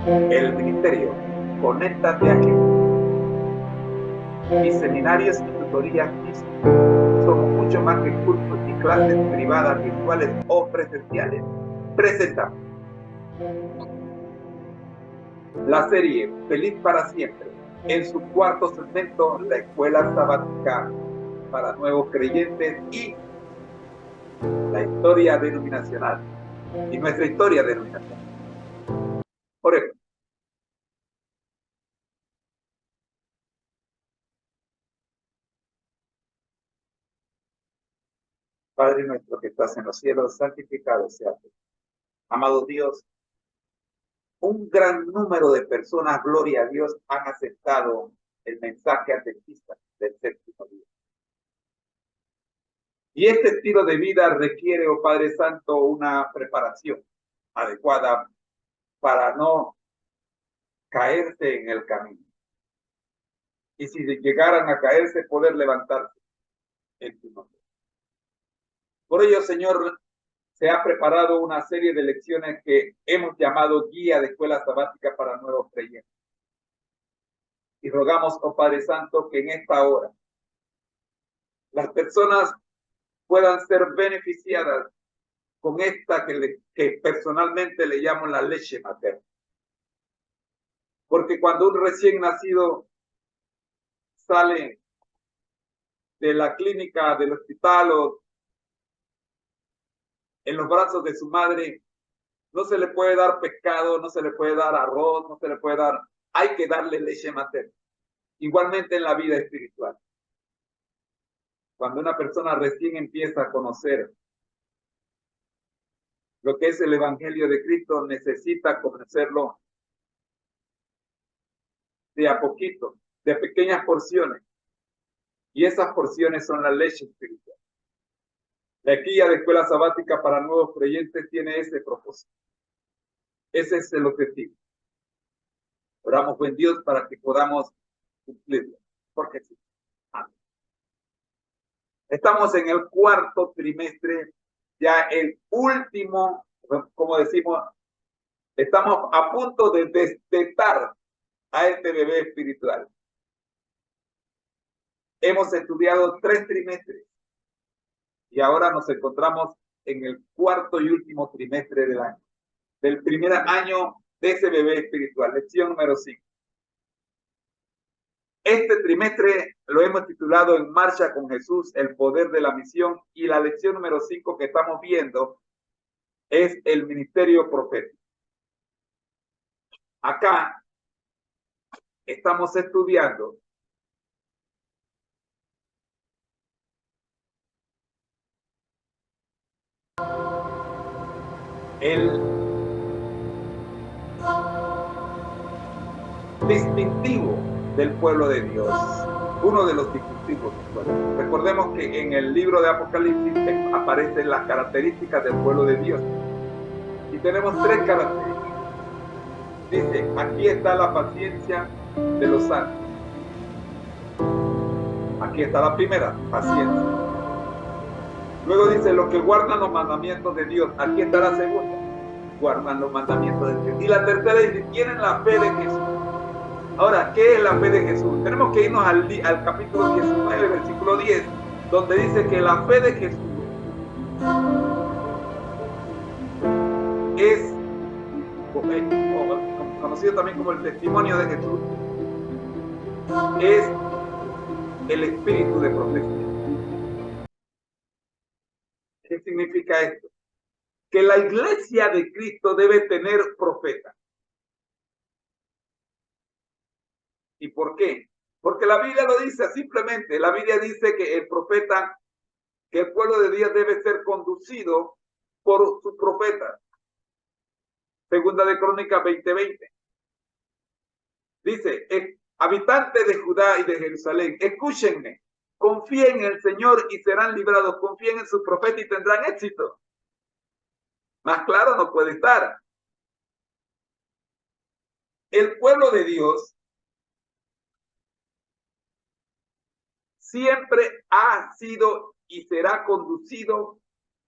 El ministerio Conéctate a Jesús y seminarios y tutorías físicas. Somos mucho más que cursos y clases privadas, virtuales o presenciales. Presentamos la serie Feliz para Siempre. En su cuarto segmento, la escuela sabática para nuevos creyentes y la historia denominacional. Y nuestra historia denominacional. Por ejemplo, Padre nuestro que estás en los cielos, santificado sea tu nombre. Amado Dios, un gran número de personas, gloria a Dios, han aceptado el mensaje adventista del séptimo día. Y este estilo de vida requiere, oh Padre Santo, una preparación adecuada para no caerse en el camino. Y si llegaran a caerse, poder levantarse en tu nombre. Por ello, Señor, se ha preparado una serie de lecciones que hemos llamado Guía de Escuela Sabática para Nuevos Creyentes. Y rogamos, oh Padre Santo, que en esta hora las personas puedan ser beneficiadas con esta que personalmente le llamo la leche materna. Porque cuando un recién nacido sale de la clínica, del hospital o en los brazos de su madre, no se le puede dar pescado, no se le puede dar arroz, no se le puede dar, hay que darle leche materna. Igualmente en la vida espiritual. Cuando una persona recién empieza a conocer lo que es el Evangelio de Cristo, necesita conocerlo de a poquito, de pequeñas porciones. Y esas porciones son la leche espiritual. La guía de escuela sabática para nuevos creyentes tiene ese propósito. Ese es el objetivo. Oramos, buen Dios, para que podamos cumplirlo. Porque sí. Amén. Estamos en el cuarto trimestre, ya el último, como decimos, estamos a punto de destetar a este bebé espiritual. Hemos estudiado 3 trimestres y ahora nos encontramos en el cuarto y último trimestre del año, del primer año de ese bebé espiritual, lección número 5. Este trimestre lo hemos titulado En marcha con Jesús, el poder de la misión, y la lección número 5 que estamos viendo es el ministerio profético. Acá estamos estudiando el distintivo del pueblo de Dios, uno de los distintivos del pueblo. Recordemos que en el libro de Apocalipsis aparecen las características del pueblo de Dios y tenemos 3 características. Dice, aquí está la paciencia de los santos. Aquí está la primera, paciencia. Luego dice, los que guardan los mandamientos de Dios. Aquí está la segunda, guardan los mandamientos de Dios. Y la tercera dice, tienen la fe de Jesús. Ahora, ¿qué es la fe de Jesús? Tenemos que irnos al capítulo 19, versículo 10, donde dice que la fe de Jesús es conocido también como el testimonio de Jesús, es el espíritu de profecía. ¿Qué significa esto? Que la iglesia de Cristo debe tener profetas. ¿Y por qué? Porque la Biblia lo dice simplemente. La Biblia dice que el profeta, que el pueblo de Dios debe ser conducido por sus profetas. Segunda de Crónicas 20:20. Dice, habitantes de Judá y de Jerusalén, escúchenme, confíen en el Señor y serán librados, confíen en su profeta y tendrán éxito. Más claro no puede estar. El pueblo de Dios siempre ha sido y será conducido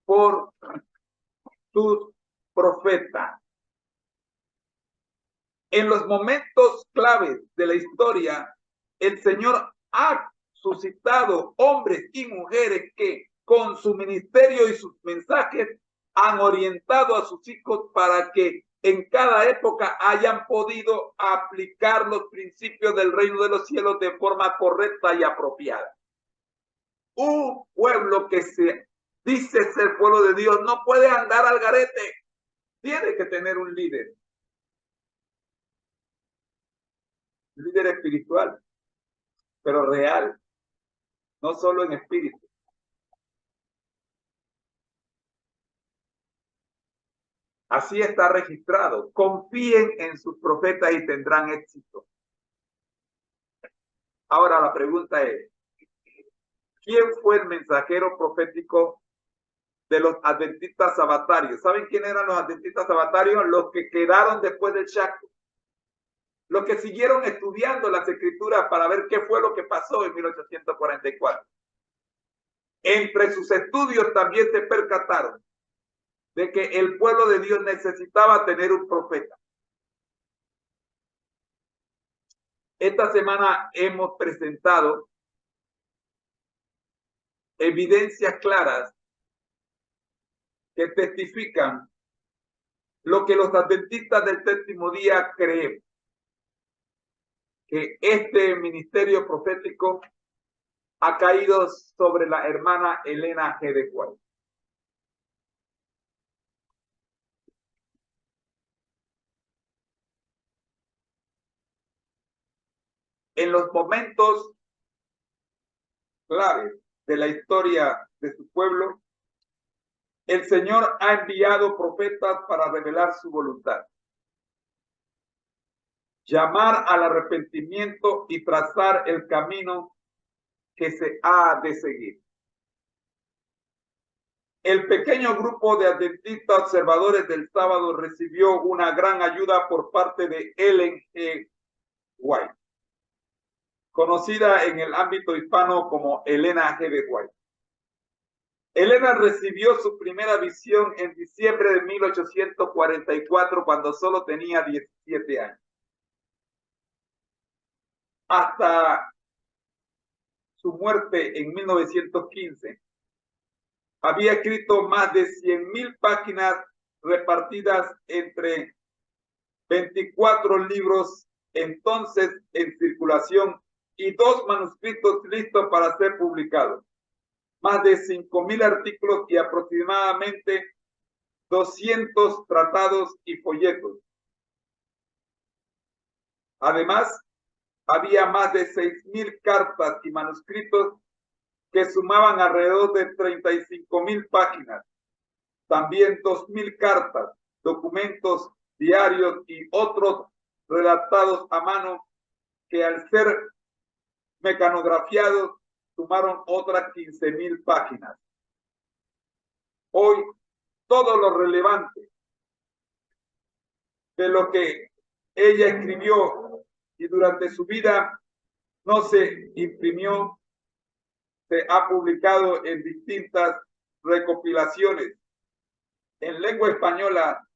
por sus profetas. En los momentos claves de la historia, el Señor ha suscitado hombres y mujeres que con su ministerio y sus mensajes han orientado a sus hijos para que en cada época hayan podido aplicar los principios del reino de los cielos de forma correcta y apropiada. Un pueblo que se dice ser pueblo de Dios no puede andar al garete, tiene que tener un líder espiritual, pero real, no solo en espíritu. Así está registrado. Confíen en sus profetas y tendrán éxito. Ahora la pregunta es, ¿quién fue el mensajero profético de los adventistas sabatarios? ¿Saben quién eran los adventistas sabatarios? Los que quedaron después del Shaku. Los que siguieron estudiando las escrituras para ver qué fue lo que pasó en 1844. Entre sus estudios también se percataron de que el pueblo de Dios necesitaba tener un profeta. Esta semana hemos presentado evidencias claras que testifican lo que los adventistas del séptimo día creen, que este ministerio profético ha caído sobre la hermana Elena G. de White. En los momentos claves de la historia de su pueblo, el Señor ha enviado profetas para revelar su voluntad, llamar al arrepentimiento y trazar el camino que se ha de seguir. El pequeño grupo de adventistas observadores del sábado recibió una gran ayuda por parte de Ellen G. White, conocida en el ámbito hispano como Elena G. de White. Elena recibió su primera visión en diciembre de 1844 cuando solo tenía 17 años. Hasta su muerte en 1915, había escrito más de 100,000 páginas repartidas entre 24 libros entonces en circulación y 2 manuscritos listos para ser publicados, más de 5,000 artículos y aproximadamente 200 tratados y folletos. Además, había más de 6,000 cartas y manuscritos que sumaban alrededor de 35,000 páginas. También 2,000 cartas, documentos, diarios y otros redactados a mano que al ser mecanografiados sumaron otras 15,000 páginas. Hoy, todo lo relevante de lo que ella escribió y durante su vida no se imprimió, se ha publicado en distintas recopilaciones. En lengua española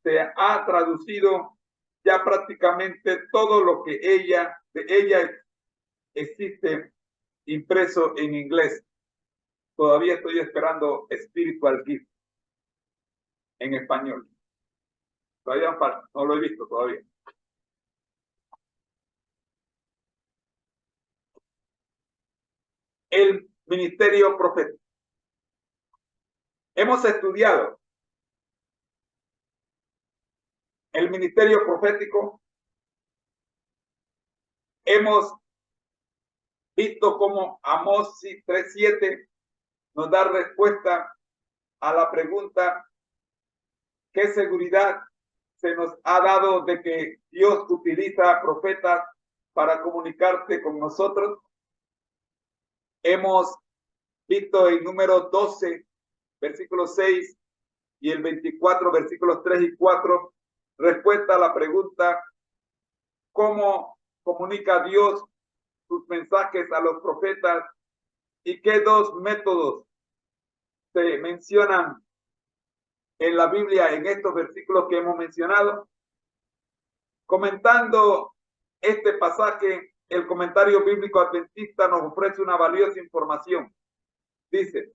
se ha traducido ya prácticamente todo lo que de ella existe impreso en inglés. Todavía estoy esperando Spiritual Gift en español. Todavía falta, no lo he visto todavía. El ministerio profético. Hemos estudiado el ministerio profético. Hemos visto cómo Amós 3:7 nos da respuesta a la pregunta: ¿qué seguridad se nos ha dado de que Dios utiliza profetas para comunicarse con nosotros? Hemos visto en número 12, versículo 6 y el 24, versículos 3 y 4, respuesta a la pregunta: ¿cómo comunica Dios sus mensajes a los profetas y qué 2 métodos se mencionan en la Biblia en estos versículos que hemos mencionado? Comentando este pasaje, el comentario bíblico adventista nos ofrece una valiosa información. Dice,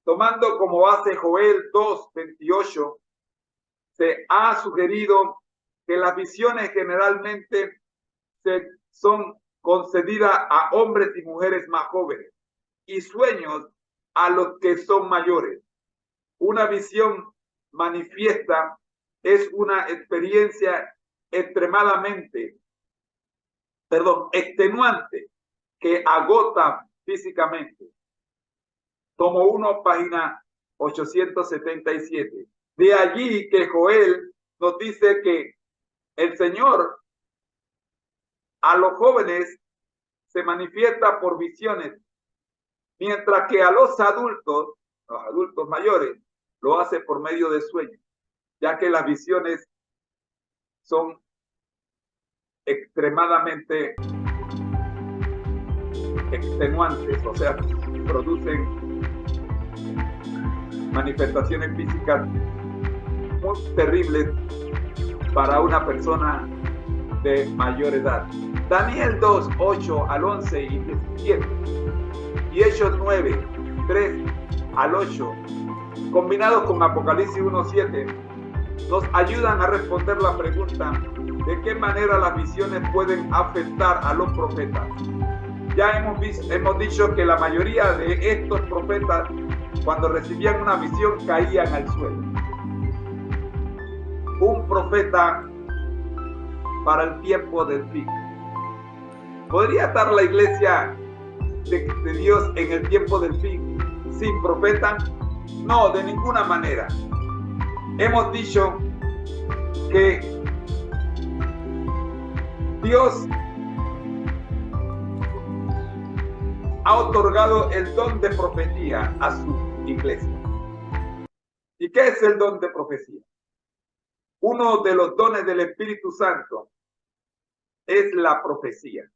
tomando como base Joel 2:28, se ha sugerido que las visiones generalmente son concedidas a hombres y mujeres más jóvenes y sueños a los que son mayores. Una visión manifiesta es una experiencia extenuante que agota físicamente. Tomo 1, página 877. De allí que Joel nos dice que el Señor a los jóvenes se manifiesta por visiones, mientras que a los adultos mayores, lo hace por medio de sueños, ya que las visiones son extremadamente extenuantes, o sea, producen manifestaciones físicas muy terribles para una persona de mayor edad. Daniel 2, 8 al 11 y 17 y Hechos 9, 3 al 8, combinados con Apocalipsis 1, 7, nos ayudan a responder la pregunta de qué manera las visiones pueden afectar a los profetas. Ya hemos dicho que la mayoría de estos profetas, cuando recibían una visión, caían al suelo. Un profeta para el tiempo del fin. ¿Podría estar la iglesia de Dios en el tiempo del fin sin profeta? No, de ninguna manera. Hemos dicho que Dios ha otorgado el don de profecía a su iglesia. ¿Y qué es el don de profecía? Uno de los dones del Espíritu Santo es la profecía.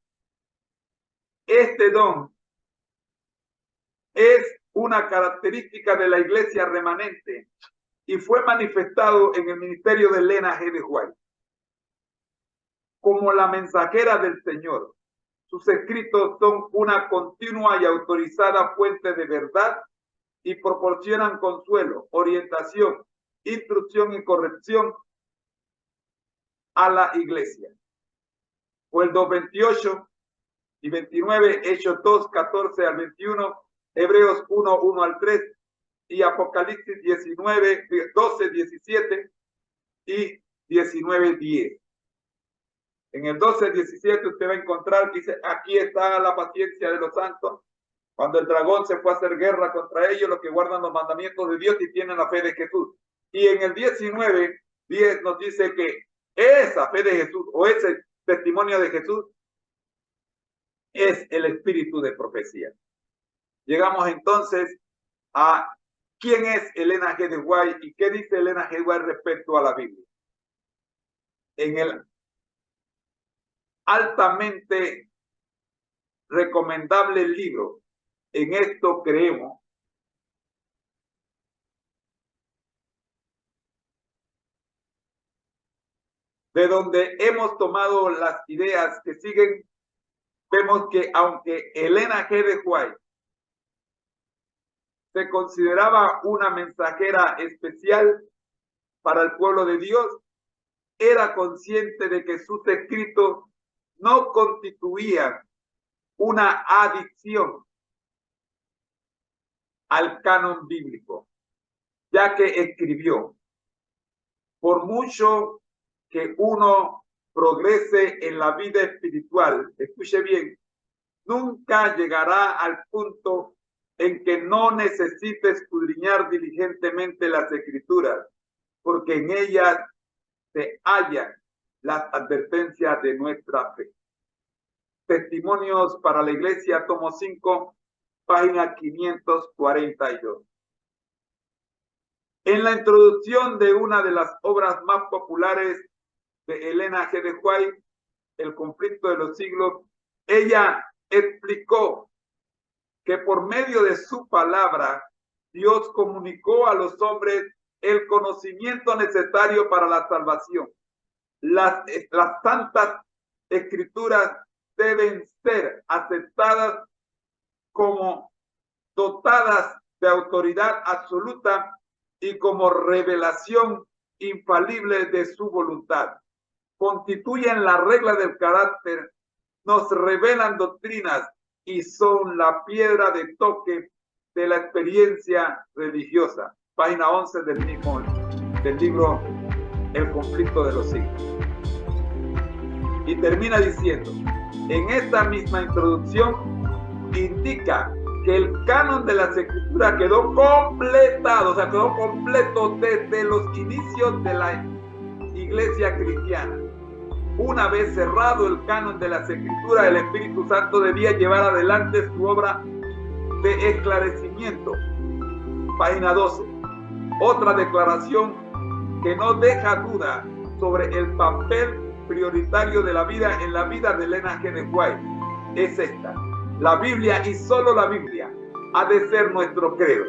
Este don es una característica de la iglesia remanente y fue manifestado en el ministerio de Elena G. de White como la mensajera del Señor. Sus escritos son una continua y autorizada fuente de verdad y proporcionan consuelo, orientación, instrucción y corrección a la iglesia. Joel 2:28 y 29, Hechos 2, 14 al 21, Hebreos 1, 1 al 3 y Apocalipsis 19, 12, 17 y 19, 10. En el 12, 17 usted va a encontrar, dice, aquí está la paciencia de los santos, cuando el dragón se fue a hacer guerra contra ellos, los que guardan los mandamientos de Dios y tienen la fe de Jesús. Y en el 19, 10 nos dice que esa fe de Jesús o ese testimonio de Jesús es el espíritu de profecía. Llegamos entonces a quién es Elena G. de White y qué dice Elena G. de White respecto a la Biblia. En el altamente recomendable libro, En esto creemos, de donde hemos tomado las ideas que siguen, vemos que aunque Elena G. de White se consideraba una mensajera especial para el pueblo de Dios, era consciente de que sus escritos no constituían una adición al canon bíblico, ya que escribió, por mucho que uno progrese en la vida espiritual, escuche bien, nunca llegará al punto en que no necesite escudriñar diligentemente las escrituras, porque en ellas se hallan las advertencias de nuestra fe. Testimonios para la Iglesia, tomo 5, página 542. En la introducción de una de las obras más populares de Elena G. de White, El conflicto de los siglos, ella explicó que por medio de su palabra, Dios comunicó a los hombres el conocimiento necesario para la salvación, Las santas escrituras deben ser aceptadas como dotadas de autoridad absoluta y como revelación infalible de su voluntad. Constituyen la regla del carácter, nos revelan doctrinas y son la piedra de toque de la experiencia religiosa. Página 11 del libro El conflicto de los siglos. Y termina diciendo, en esta misma introducción indica que el canon de las escrituras quedó completado, o sea, quedó completo desde los inicios de la iglesia cristiana. Una vez cerrado el canon de las escrituras, el Espíritu Santo debía llevar adelante su obra de esclarecimiento. Página 12. Otra declaración que no deja duda sobre el papel prioritario de la vida en la vida de Elena G. de White es esta: la Biblia y solo la Biblia ha de ser nuestro credo.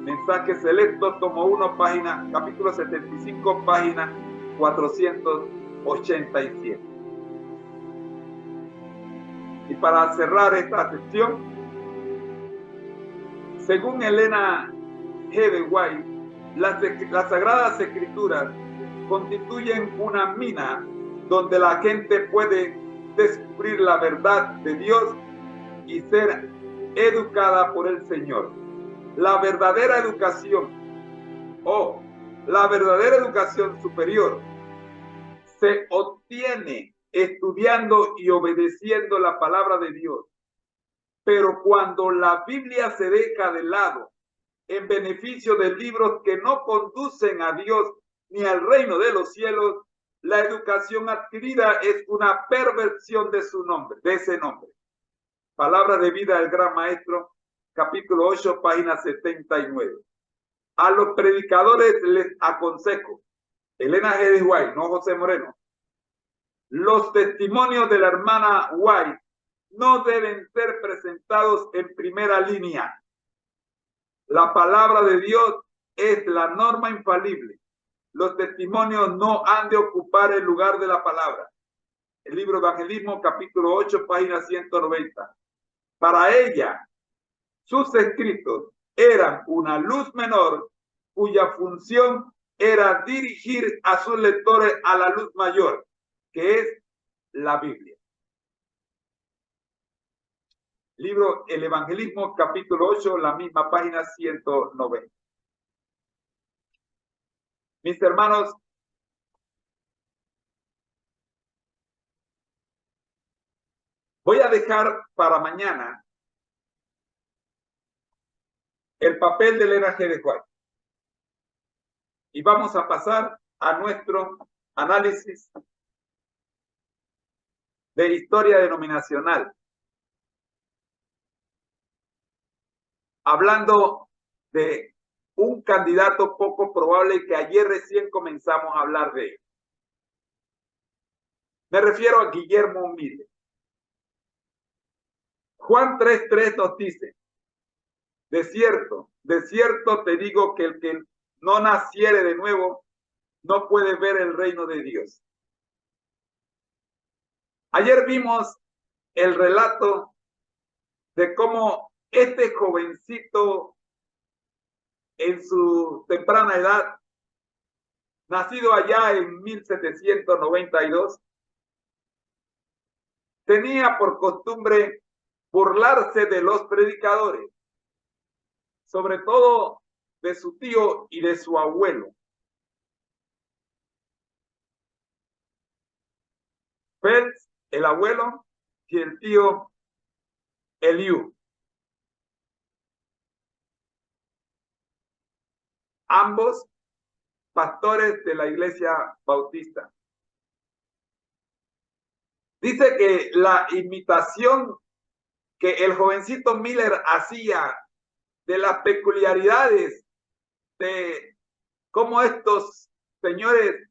Mensaje Selecto, tomo 1, página, capítulo 75, página 487. Y para cerrar esta sección, según Elena G. de White, las Sagradas Escrituras constituyen una mina donde la gente puede descubrir la verdad de Dios y ser educada por el Señor. La verdadera educación la verdadera educación superior se obtiene estudiando y obedeciendo la palabra de Dios. Pero cuando la Biblia se deja de lado en beneficio de libros que no conducen a Dios ni al reino de los cielos, la educación adquirida es una perversión de su nombre, de ese nombre. Palabra de vida del Gran Maestro, capítulo 8, página 79. A los predicadores les aconsejo, Elena G. de White, no José Moreno, los testimonios de la hermana White no deben ser presentados en primera línea. La palabra de Dios es la norma infalible. Los testimonios no han de ocupar el lugar de la palabra. El libro Evangelismo, capítulo 8, página 190. Para ella, sus escritos eran una luz menor cuya función era dirigir a sus lectores a la luz mayor, que es la Biblia. Libro El Evangelismo, capítulo 8, la misma página 190. Mis hermanos, voy a dejar para mañana el papel de Elena G. de White. Y vamos a pasar a nuestro análisis de historia denominacional. Hablando de un candidato poco probable que ayer recién comenzamos a hablar de él. Me refiero a Guillermo Miller. Juan 3:3 nos dice, de cierto te digo que el que no naciere de nuevo no puede ver el reino de Dios. Ayer vimos el relato de cómo este jovencito en su temprana edad, nacido allá en 1792, tenía por costumbre burlarse de los predicadores, sobre todo de su tío y de su abuelo. Phelps, el abuelo, y el tío Eliú. Ambos pastores de la iglesia bautista. Dice que la imitación que el jovencito Miller hacía de las peculiaridades de cómo estos señores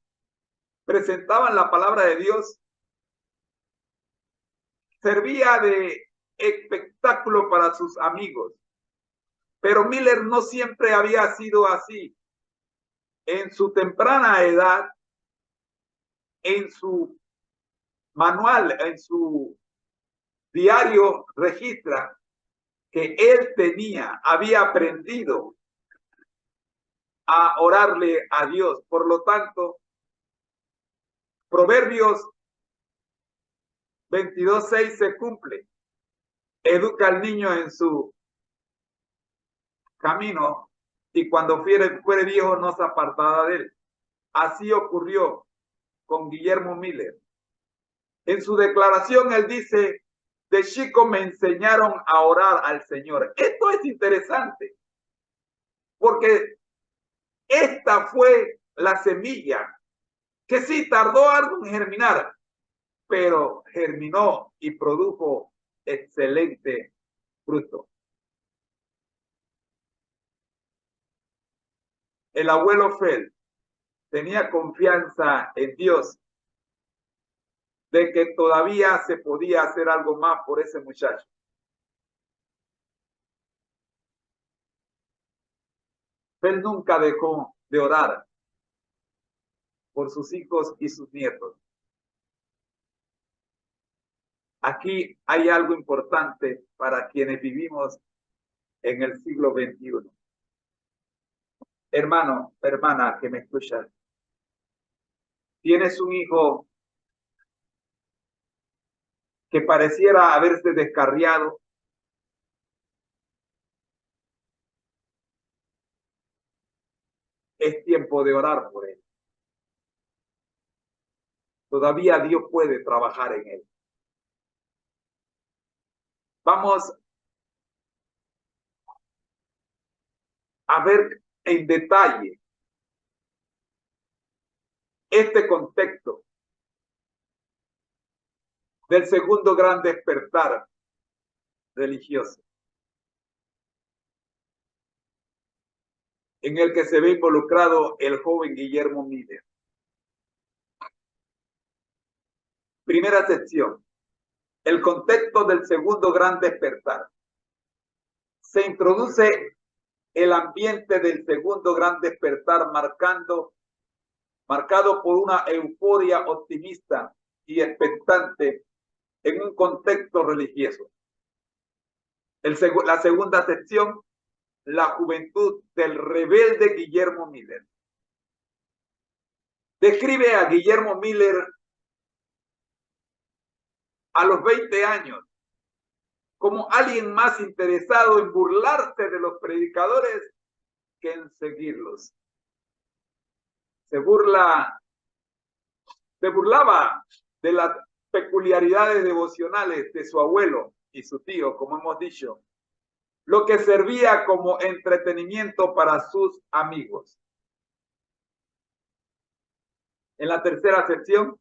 presentaban la palabra de Dios servía de espectáculo para sus amigos. Pero Miller no siempre había sido así. En su temprana edad, en su manual, en su diario registra que él había aprendido a orarle a Dios. Por lo tanto, Proverbios 22:6 se cumple. Educa al niño en su camino y cuando fuere viejo no se apartará de él. Así ocurrió con Guillermo Miller. En su declaración él dice, de chico me enseñaron a orar al Señor. Esto es interesante porque esta fue la semilla que sí tardó algo en germinar, pero germinó y produjo excelente fruto. El abuelo Fel tenía confianza en Dios de que todavía se podía hacer algo más por ese muchacho. Fel nunca dejó de orar por sus hijos y sus nietos. Aquí hay algo importante para quienes vivimos en el siglo XXI. Hermano, hermana que me escuchas, tienes un hijo que pareciera haberse descarriado. Es tiempo de orar por él. Todavía Dios puede trabajar en él. Vamos a ver en detalle este contexto del segundo gran despertar religioso, en el que se ve involucrado el joven Guillermo Miller. Primera sección, el contexto del segundo gran despertar. Se introduce el ambiente del segundo gran despertar marcado por una euforia optimista y expectante en un contexto religioso. La segunda sección, la juventud del rebelde Guillermo Miller. Describe a Guillermo Miller a los 20 años como alguien más interesado en burlarse de los predicadores que en seguirlos. Se burlaba de las peculiaridades devocionales de su abuelo y su tío, como hemos dicho, lo que servía como entretenimiento para sus amigos. En la tercera sección,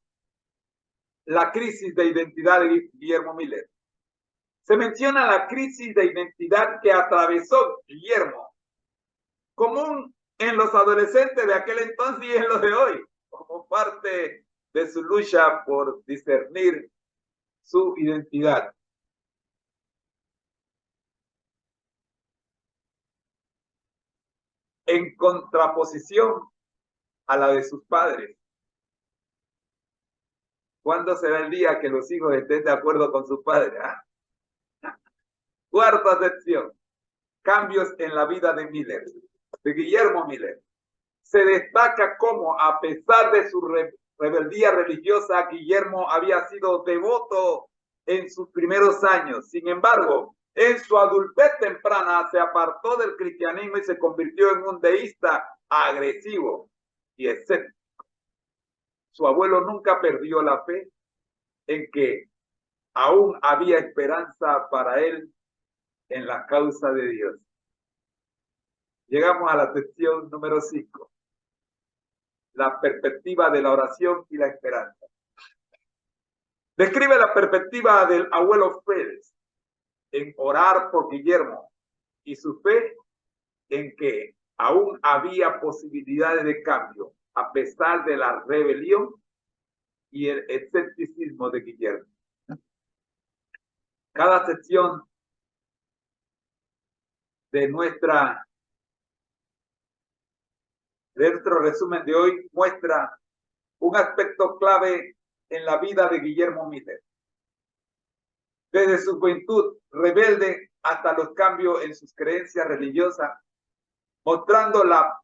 la crisis de identidad de Guillermo Miller. Se menciona la crisis de identidad que atravesó Guillermo, común en los adolescentes de aquel entonces y en los de hoy, como parte de su lucha por discernir su identidad. En contraposición a la de sus padres. ¿Cuándo será el día que los hijos estén de acuerdo con sus padres? Cuarta sección, cambios en la vida de Miller, de Guillermo Miller. Se destaca cómo, a pesar de su rebeldía religiosa, Guillermo había sido devoto en sus primeros años. Sin embargo, en su adultez temprana se apartó del cristianismo y se convirtió en un deísta agresivo y escéptico. Su abuelo nunca perdió la fe en que aún había esperanza para él en la causa de Dios. Llegamos a la sección número 5. La perspectiva de la oración y la esperanza. Describe la perspectiva del abuelo Félix en orar por Guillermo y su fe en que aún había posibilidades de cambio a pesar de la rebelión y el escepticismo de Guillermo. Cada sección de nuestro resumen de hoy muestra un aspecto clave en la vida de Guillermo Miller. Desde su juventud rebelde hasta los cambios en sus creencias religiosas, mostrando la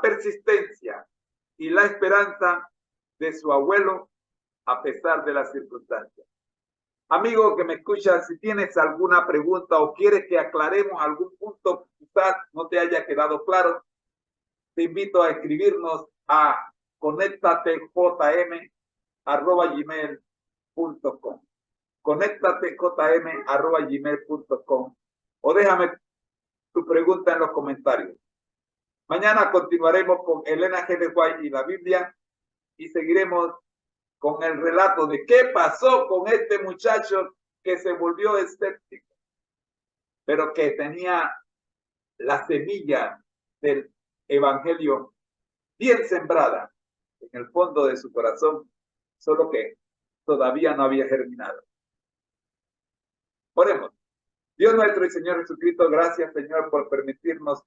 persistencia y la esperanza de su abuelo a pesar de las circunstancias. Amigo que me escuchas, si tienes alguna pregunta o quieres que aclaremos algún punto quizás no te haya quedado claro, te invito a escribirnos a conéctatejm@gmail.com conéctatejm@gmail.com o déjame tu pregunta en los comentarios. Mañana continuaremos con Elena G. de White y la Biblia y seguiremos con el relato de qué pasó con este muchacho que se volvió escéptico, pero que tenía la semilla del evangelio bien sembrada en el fondo de su corazón, solo que todavía no había germinado. Oremos. Dios nuestro y Señor Jesucristo, gracias, Señor, por permitirnos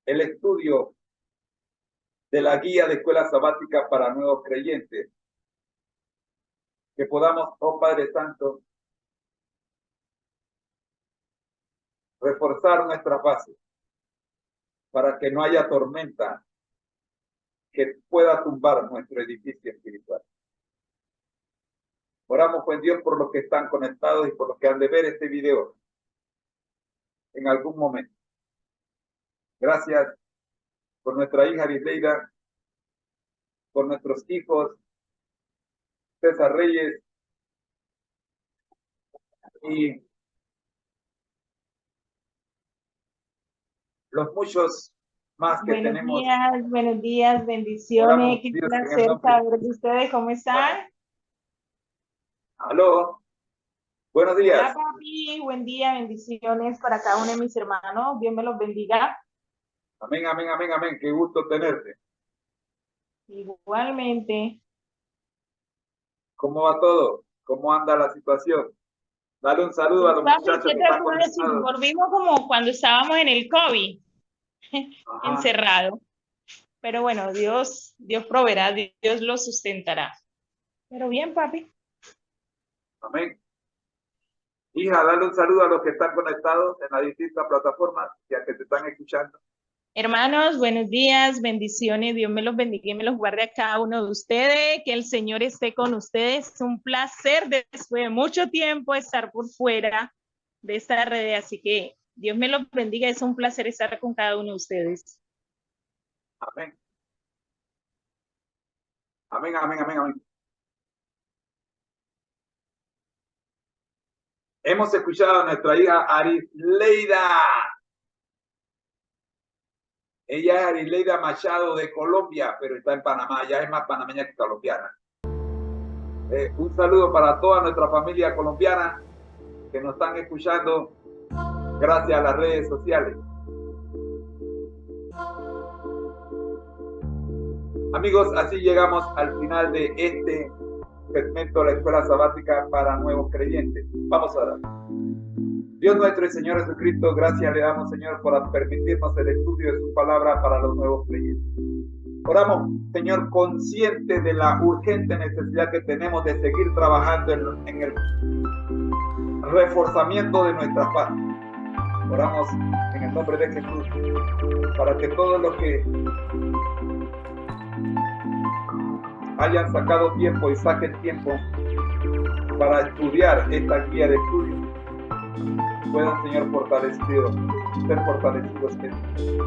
el estudio de la guía de escuela sabática para nuevos creyentes. Que podamos, oh Padre Santo, reforzar nuestras bases para que no haya tormenta que pueda tumbar nuestro edificio espiritual. Oramos, pues Dios, por los que están conectados y por los que han de ver este video en algún momento. Gracias por nuestra hija Arisleida, por nuestros hijos César Reyes y los muchos más que tenemos. Buenos días, bendiciones. Qué placer saber de ustedes. ¿Cómo están? Aló. Buenos días. Hola, papi. Buen día, bendiciones para cada uno de mis hermanos. Dios me los bendiga. Amén, amén, amén, amén. Qué gusto tenerte. Igualmente. ¿Cómo va todo? ¿Cómo anda la situación? Dale un saludo a los muchachos que están conectados. Volvimos como cuando estábamos en el COVID, encerrado. Pero bueno, Dios proveerá, Dios lo sustentará. Pero bien, papi. Amén. Hija, dale un saludo a los que están conectados en las distintas plataformas y a que te están escuchando. Hermanos, buenos días, bendiciones, Dios me los bendiga y me los guarde a cada uno de ustedes, que el Señor esté con ustedes. Es un placer después de mucho tiempo estar por fuera de esta red, así que Dios me los bendiga, es un placer estar con cada uno de ustedes. Amén. Amén, amén, amén, amén. Hemos escuchado a nuestra hija Arisleida. Ella es Arisleida Machado de Colombia, pero está en Panamá. Ya es más panameña que colombiana. Un saludo para toda nuestra familia colombiana que nos están escuchando gracias a las redes sociales. Amigos, así llegamos al final de este segmento de la escuela sabática para nuevos creyentes. Vamos a orar. Dios nuestro y Señor Jesucristo, gracias le damos, Señor, por permitirnos el estudio de su palabra para los nuevos creyentes. Oramos, Señor, conscientes de la urgente necesidad que tenemos de seguir trabajando en el reforzamiento de nuestra paz. Oramos en el nombre de Jesús para que todos los que hayan sacado tiempo y saquen tiempo para estudiar esta guía de estudio puedan, Señor, ser fortalecidos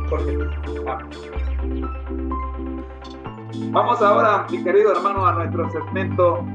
por Jesús. Amén. Vamos ahora, mi querido hermano, a nuestro segmento